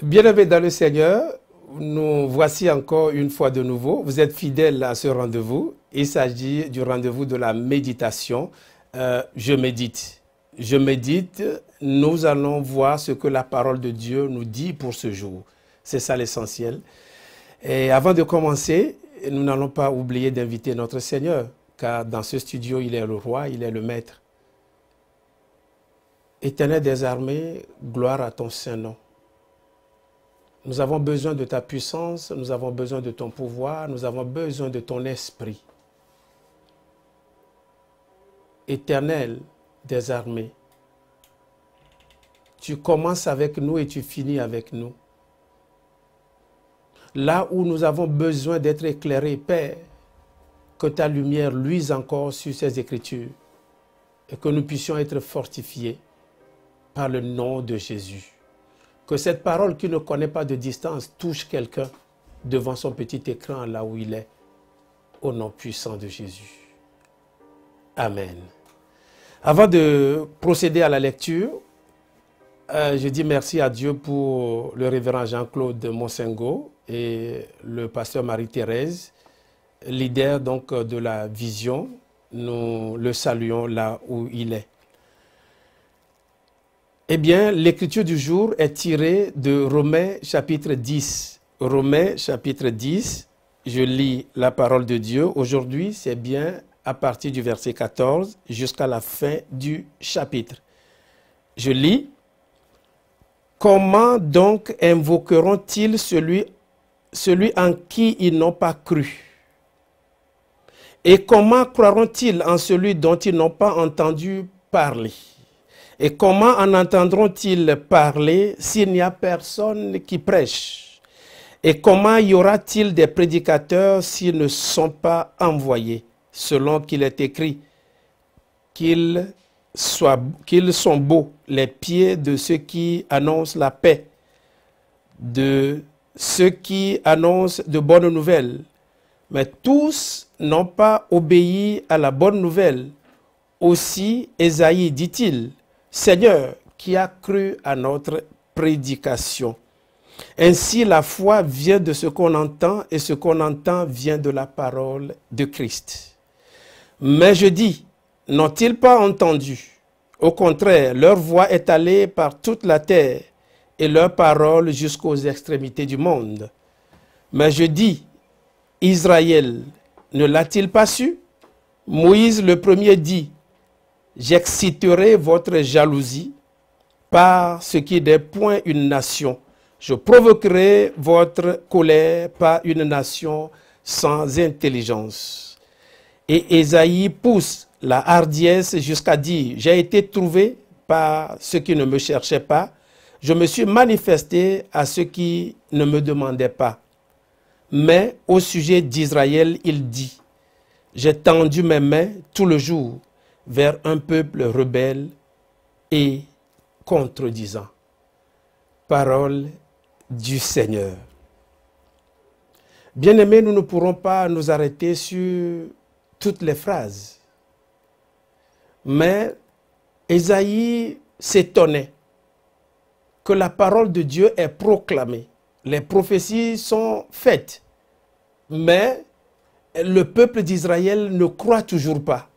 Bien-aimés dans le Seigneur, nous voici encore une fois de nouveau. Vous êtes fidèles à ce rendez-vous. Il s'agit du rendez-vous de la méditation. Je médite. Je médite. Nous allons voir ce que la parole de Dieu nous dit pour ce jour. C'est ça l'essentiel. Et avant de commencer, nous n'allons pas oublier d'inviter notre Seigneur, car dans ce studio, il est le roi, il est le maître. Éternel des armées, gloire à ton Saint-Nom. Nous avons besoin de ta puissance, nous avons besoin de ton pouvoir, nous avons besoin de ton esprit. Éternel des armées, tu commences avec nous et tu finis avec nous. Là où nous avons besoin d'être éclairés, Père, que ta lumière luise encore sur ces Écritures et que nous puissions être fortifiés par le nom de Jésus. Que cette parole qui ne connaît pas de distance touche quelqu'un devant son petit écran là où il est, au nom puissant de Jésus. Amen. Avant de procéder à la lecture, je dis merci à Dieu pour le révérend Jean-Claude Monsengo et le pasteur Marie-Thérèse, leader donc de la vision. Nous le saluons là où il est. Eh bien, l'écriture du jour est tirée de Romains chapitre 10. Romains chapitre 10, je lis la parole de Dieu. Aujourd'hui, c'est bien à partir du verset 14 jusqu'à la fin du chapitre. Je lis. Comment donc invoqueront-ils celui en qui ils n'ont pas cru? Et comment croiront-ils en celui dont ils n'ont pas entendu parler? Et comment en entendront-ils parler s'il n'y a personne qui prêche? Et comment y aura-t-il des prédicateurs s'ils ne sont pas envoyés? Selon qu'il est écrit, qu'ils sont beaux les pieds de ceux qui annoncent la paix, de ceux qui annoncent de bonnes nouvelles. Mais tous n'ont pas obéi à la bonne nouvelle. Aussi, Ésaïe dit-il, Seigneur, qui a cru à notre prédication. Ainsi, la foi vient de ce qu'on entend et ce qu'on entend vient de la parole de Christ. Mais je dis, n'ont-ils pas entendu? Au contraire, leur voix est allée par toute la terre et leur parole jusqu'aux extrémités du monde. Mais je dis, Israël, ne l'a-t-il pas su? Moïse le premier dit, j'exciterai votre jalousie par ce qui n'est point une nation. Je provoquerai votre colère par une nation sans intelligence. Et Ésaïe pousse la hardiesse jusqu'à dire, j'ai été trouvé par ceux qui ne me cherchaient pas. Je me suis manifesté à ceux qui ne me demandaient pas. Mais au sujet d'Israël, il dit, j'ai tendu mes mains tout le jour vers un peuple rebelle et contredisant. Parole du Seigneur. Bien-aimés, nous ne pourrons pas nous arrêter sur toutes les phrases. Mais Ésaïe s'étonnait que la parole de Dieu est proclamée. Les prophéties sont faites, mais le peuple d'Israël ne croit toujours pas.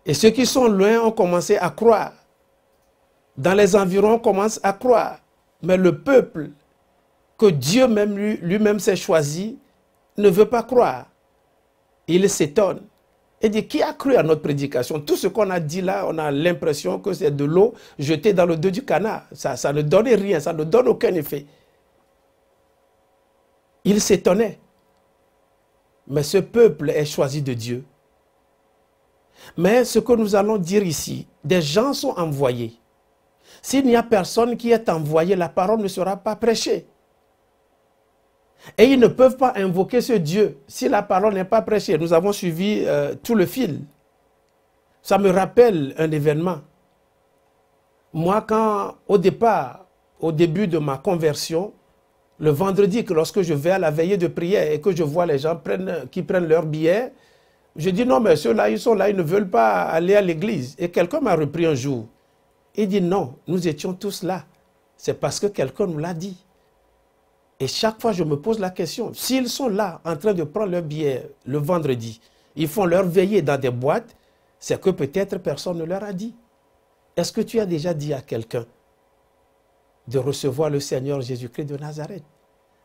Et ceux qui sont loin ont commencé à croire. Dans les environs, on commence à croire. Mais le peuple que Dieu même lui-même s'est choisi ne veut pas croire. Il s'étonne. Il dit, qui a cru à notre prédication? Tout ce qu'on a dit là, on a l'impression que c'est de l'eau jetée dans le dos du canard. Ça ne donne rien, ça ne donne aucun effet. Il s'étonnait. Mais ce peuple est choisi de Dieu. Mais ce que nous allons dire ici, des gens sont envoyés. S'il n'y a personne qui est envoyé, la parole ne sera pas prêchée. Et ils ne peuvent pas invoquer ce Dieu si la parole n'est pas prêchée. Nous avons suivi tout le fil. Ça me rappelle un événement. Moi, au début de ma conversion, le vendredi, lorsque je vais à la veillée de prière et que je vois les gens qui prennent leur billet, je dis non, mais ceux-là, ils sont là, ils ne veulent pas aller à l'église. Et quelqu'un m'a repris un jour. Il dit non, nous étions tous là. C'est parce que quelqu'un nous l'a dit. Et chaque fois, je me pose la question, s'ils sont là en train de prendre leur billet le vendredi, ils font leur veillée dans des boîtes, c'est que peut-être personne ne leur a dit. Est-ce que tu as déjà dit à quelqu'un de recevoir le Seigneur Jésus-Christ de Nazareth?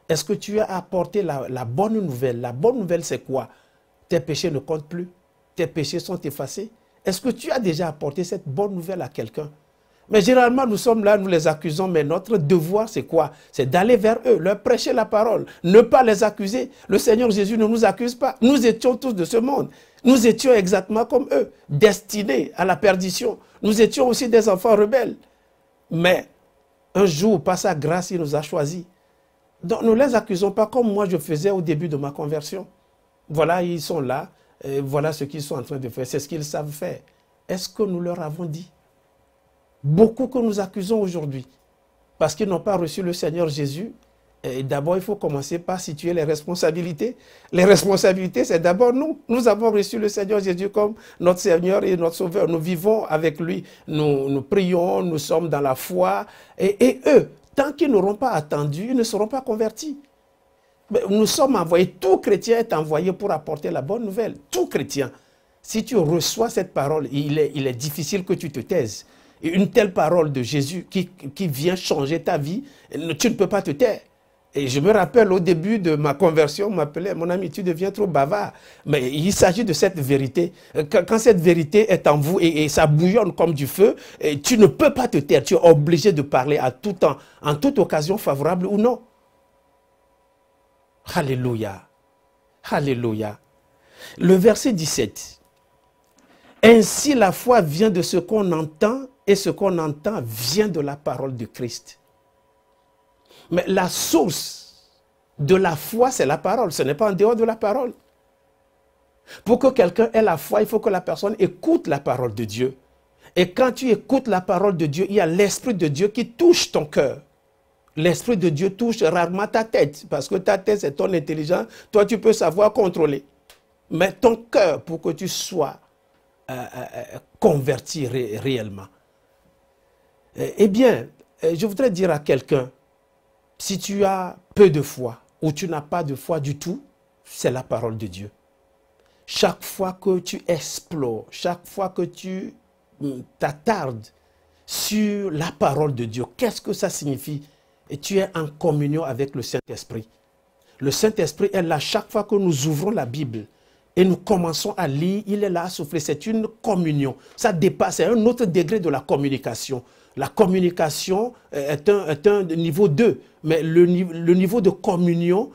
Est-ce que tu as apporté la bonne nouvelle? La bonne nouvelle, c'est quoi? Tes péchés ne comptent plus. Tes péchés sont effacés. Est-ce que tu as déjà apporté cette bonne nouvelle à quelqu'un? Mais généralement, nous sommes là, nous les accusons, mais notre devoir, c'est quoi? C'est d'aller vers eux, leur prêcher la parole, ne pas les accuser. Le Seigneur Jésus ne nous accuse pas. Nous étions tous de ce monde. Nous étions exactement comme eux, destinés à la perdition. Nous étions aussi des enfants rebelles. Mais un jour, par sa grâce, il nous a choisis. Donc, ne les accusons pas comme moi je faisais au début de ma conversion. Voilà, ils sont là, et voilà ce qu'ils sont en train de faire, c'est ce qu'ils savent faire. Est-ce que nous leur avons dit? Beaucoup que nous accusons aujourd'hui, parce qu'ils n'ont pas reçu le Seigneur Jésus. D'abord, il faut commencer par situer les responsabilités. Les responsabilités, c'est d'abord nous. Nous avons reçu le Seigneur Jésus comme notre Seigneur et notre Sauveur. Nous vivons avec lui, nous prions, nous sommes dans la foi. Et eux, tant qu'ils n'auront pas attendu, ils ne seront pas convertis. Mais nous sommes envoyés, tout chrétien est envoyé pour apporter la bonne nouvelle. Tout chrétien. Si tu reçois cette parole, il est difficile que tu te taises. Et une telle parole de Jésus qui vient changer ta vie, tu ne peux pas te taire. Et je me rappelle au début de ma conversion, on m'appelait, mon ami, tu deviens trop bavard. Mais il s'agit de cette vérité. Quand cette vérité est en vous et ça bouillonne comme du feu, et tu ne peux pas te taire. Tu es obligé de parler à tout temps, en toute occasion favorable ou non. Alléluia. Alléluia. Le verset 17. Ainsi la foi vient de ce qu'on entend et ce qu'on entend vient de la parole de Christ. Mais la source de la foi, c'est la parole. Ce n'est pas en dehors de la parole. Pour que quelqu'un ait la foi, il faut que la personne écoute la parole de Dieu. Et quand tu écoutes la parole de Dieu, il y a l'Esprit de Dieu qui touche ton cœur. L'Esprit de Dieu touche rarement ta tête, parce que ta tête, c'est ton intelligence. Toi, tu peux savoir contrôler. Mais ton cœur, pour que tu sois converti réellement. Eh bien, je voudrais dire à quelqu'un, si tu as peu de foi ou tu n'as pas de foi du tout, c'est la parole de Dieu. Chaque fois que tu explores, chaque fois que tu t'attardes sur la parole de Dieu, qu'est-ce que ça signifie? Et tu es en communion avec le Saint-Esprit. Le Saint-Esprit est là chaque fois que nous ouvrons la Bible et nous commençons à lire, il est là à souffler. C'est une communion. Ça dépasse, c'est un autre degré de la communication. La communication est un niveau 2, mais le niveau de communion,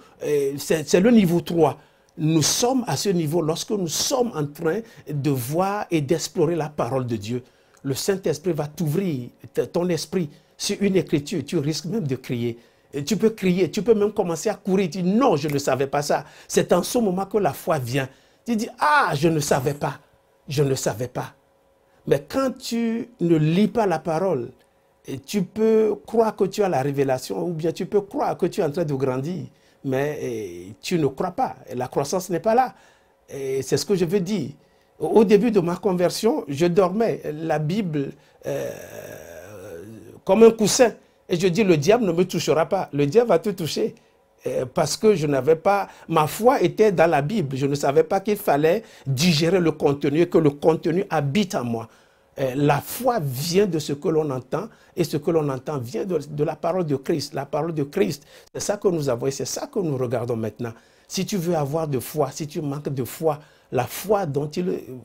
c'est le niveau 3. Nous sommes à ce niveau lorsque nous sommes en train de voir et d'explorer la parole de Dieu. Le Saint-Esprit va t'ouvrir ton esprit sur une écriture. Tu risques même de crier. Et tu peux crier, tu peux même commencer à courir. Tu dis non, je ne savais pas ça. C'est en ce moment que la foi vient. Tu dis ah, je ne savais pas. Je ne savais pas. Mais quand tu ne lis pas la parole, et tu peux croire que tu as la révélation ou bien tu peux croire que tu es en train de grandir, mais tu ne crois pas. La croissance n'est pas là. C'est ce que je veux dire. Au début de ma conversion, je dormais la Bible comme un coussin. Et je dis, le diable ne me touchera pas. Le diable va te toucher. Parce que je n'avais pas... Ma foi était dans la Bible. Je ne savais pas qu'il fallait digérer le contenu et que le contenu habite en moi. La foi vient de ce que l'on entend et ce que l'on entend vient de la parole de Christ. La parole de Christ, c'est ça que nous avons et c'est ça que nous regardons maintenant. Si tu veux avoir de foi, si tu manques de foi, la foi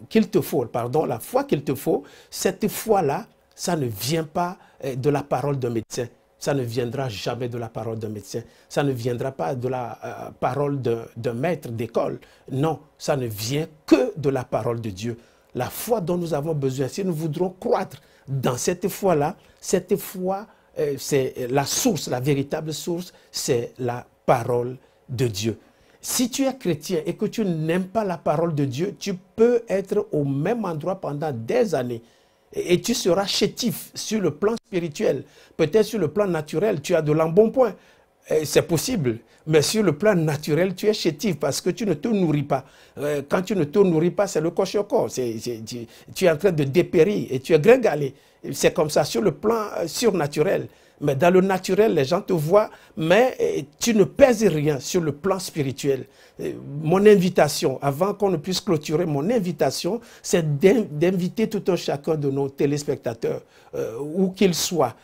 qu'il te faut, la foi qu'il te faut, cette foi-là, ça ne vient pas de la parole d'un médecin. Ça ne viendra jamais de la parole d'un médecin. Ça ne viendra pas de la parole d'un maître d'école. Non, ça ne vient que de la parole de Dieu. La foi dont nous avons besoin, si nous voudrons croître dans cette foi-là, c'est la source, la véritable source, c'est la parole de Dieu. Si tu es chrétien et que tu n'aimes pas la parole de Dieu, tu peux être au même endroit pendant des années. Et tu seras chétif sur le plan spirituel. Peut-être sur le plan naturel, tu as de l'embonpoint. C'est possible. Mais sur le plan naturel, tu es chétif parce que tu ne te nourris pas. Quand tu ne te nourris pas, c'est le cochon. Tu es en train de dépérir et tu es gringalé. C'est comme ça sur le plan surnaturel. Mais dans le naturel, les gens te voient, mais tu ne pèses rien sur le plan spirituel. Mon invitation, avant qu'on ne puisse clôturer, mon invitation, c'est d'inviter tout un chacun de nos téléspectateurs, où qu'ils soient,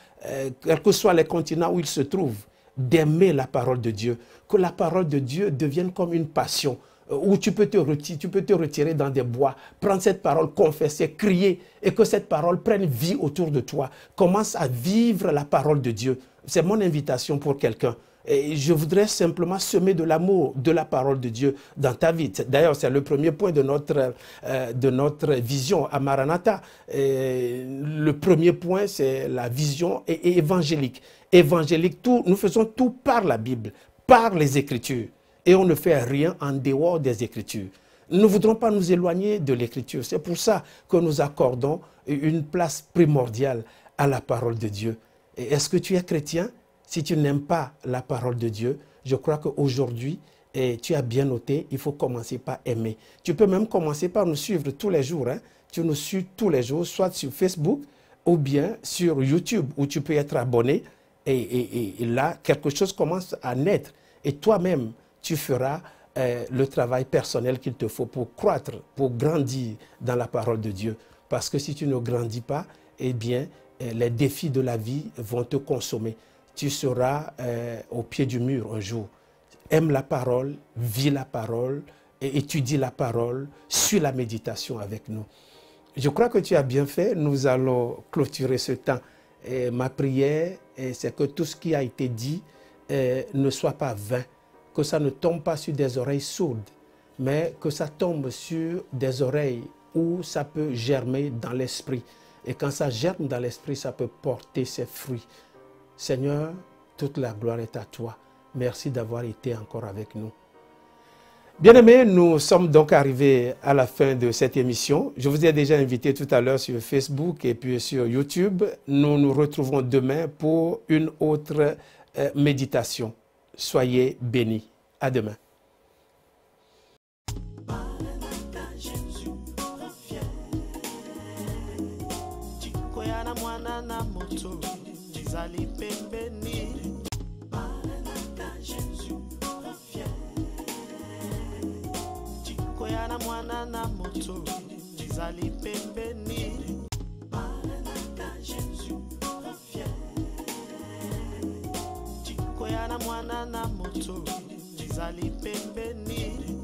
quels que soient les continents où ils se trouvent, d'aimer la parole de Dieu. Que la parole de Dieu devienne comme une passion, où tu peux te retirer dans des bois, prendre cette parole, confesser, crier, et que cette parole prenne vie autour de toi. Commence à vivre la parole de Dieu. C'est mon invitation pour quelqu'un. Et je voudrais simplement semer de l'amour de la parole de Dieu dans ta vie. D'ailleurs, c'est le premier point de notre vision à Maranatha. Le premier point, c'est la vision évangélique. Évangélique, nous faisons tout par la Bible, par les Écritures. Et on ne fait rien en dehors des Écritures. Nous ne voudrons pas nous éloigner de l'Écriture. C'est pour ça que nous accordons une place primordiale à la parole de Dieu. Est-ce que tu es chrétien? Si tu n'aimes pas la parole de Dieu, je crois qu'aujourd'hui, tu as bien noté, il faut commencer par aimer. Tu peux même commencer par nous suivre tous les jours. Hein. Tu nous suis tous les jours, soit sur Facebook ou bien sur YouTube, où tu peux être abonné. Et là, quelque chose commence à naître. Et toi-même, tu feras le travail personnel qu'il te faut pour croître, pour grandir dans la parole de Dieu. Parce que si tu ne grandis pas, eh bien, les défis de la vie vont te consommer. Tu seras au pied du mur un jour. Aime la parole, vis la parole, et étudie la parole, suis la méditation avec nous. Je crois que tu as bien fait. Nous allons clôturer ce temps. Et ma prière, c'est que tout ce qui a été dit ne soit pas vain, que ça ne tombe pas sur des oreilles sourdes, mais que ça tombe sur des oreilles où ça peut germer dans l'esprit. Et quand ça germe dans l'esprit, ça peut porter ses fruits. Seigneur, toute la gloire est à toi. Merci d'avoir été encore avec nous. Bien-aimés, nous sommes donc arrivés à la fin de cette émission. Je vous ai déjà invité tout à l'heure sur Facebook et puis sur YouTube. Nous nous retrouvons demain pour une autre méditation. Soyez bénis. À demain. Mwana na moto, Zali pembeni.